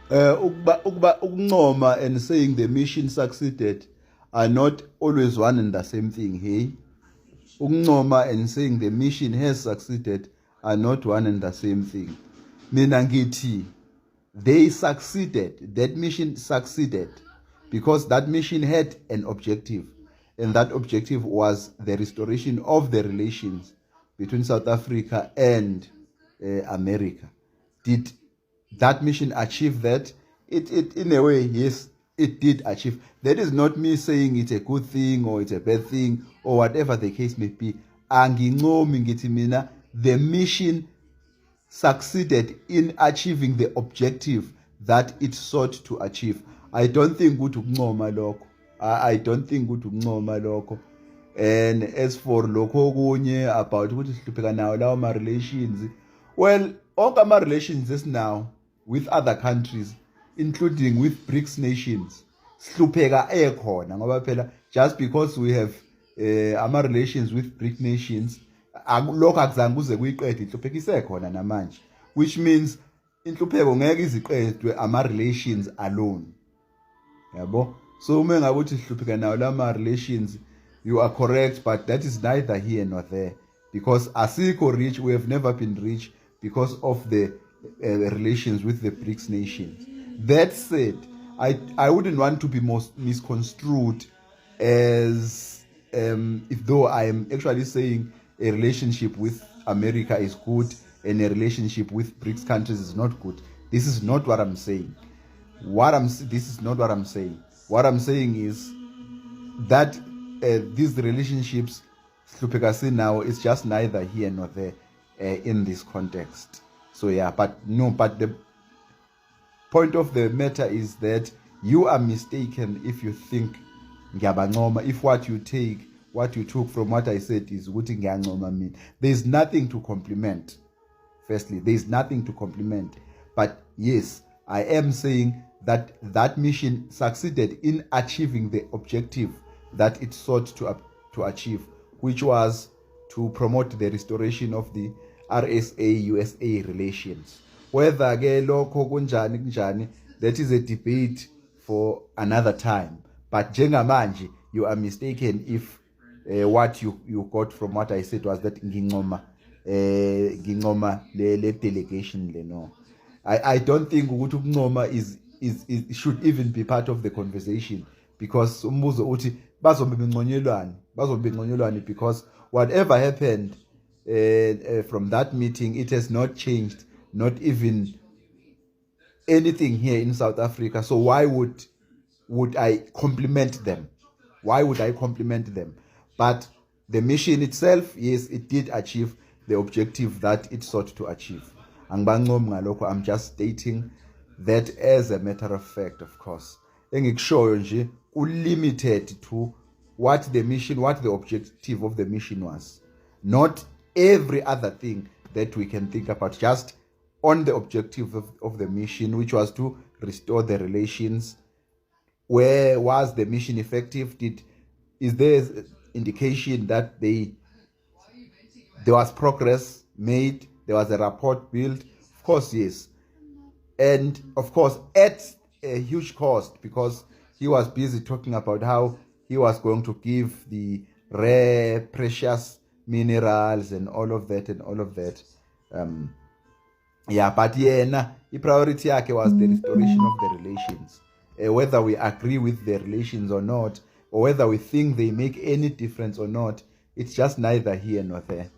Ukuncoma and saying the mission succeeded are not always one and the same thing. Hey, ukuncoma and saying the mission has succeeded are not one and the same thing. Mina ngithi they succeeded. That mission succeeded because that mission had an objective, and that objective was the restoration of the relations between South Africa and America. Did that mission achieve that? It in a way, yes, it did achieve. That is not me saying it's a good thing or it's a bad thing or whatever the case may be. Angincomi ngithi mina the mission succeeded in achieving the objective that it sought to achieve. I don't think ukuthi ukuncoma lokho. I don't think ukuthi ukuncoma lokho. And as for lokho okunye about ukuthi sihlupheka nawo lawo ma relations, well, onke ama relations is now with other countries including with BRICS nations sihlupheka ekhona ngoba phela just because we have ama relations with BRICS nations lokho akuzange kuze kuyiqede inhlupheko isekhona namanje, which means inhlupheko ngeke iziqedwe ama relations alone. Yabo, so uma ngabe uthi sihlupheka nawo lama relations, you are correct, but that is neither here nor there because asikho rich, we have never been rich because of the relations with the BRICS nations. That said, I wouldn't want to be misconstrued as if though I am actually saying a relationship with America is good and a relationship with BRICS countries is not good. This is not what I'm saying. This is not what I'm saying. What I'm saying is that these relationships now is just neither here nor there in this context. So yeah, but the point of the matter is that you are mistaken if you think ngiyabancoma, if what you took from what I said is ukuthi ngiyancoma mina. There's nothing to compliment. Firstly, there's nothing to compliment. But yes, I am saying that that mission succeeded in achieving the objective that it sought to achieve, which was to promote the restoration of the RSA-USA relations. Whether ke lokho kunjani, that is a debate for another time. But njengamanje, you are mistaken if what you got from what I said was that ngincoma le delegation le. No, I don't think ukuthi ukuncoma is should even be part of the conversation because umbuzo uthi bazobe benconyelwane because whatever happened from that meeting, it has not changed, not even anything here in South Africa. So why would I compliment them? Why would I compliment them? But the mission itself, yes, it did achieve the objective that it sought to achieve. I'm just stating that as a matter of fact, of course. Engikushoyo nje limited to what the objective of the mission was. Not every other thing that we can think about, just on the objective of the mission, which was to restore the relations. Where was the mission effective? Is there indication that there was progress made? There was a rapport built? Of course, yes. And of course, at a huge cost, because he was busy talking about how he was going to give the rare, precious minerals and all of that. Yeah, but yeah, the priority was the restoration of the relations. Whether we agree with the relations or not, or whether we think they make any difference or not, it's just neither here nor there.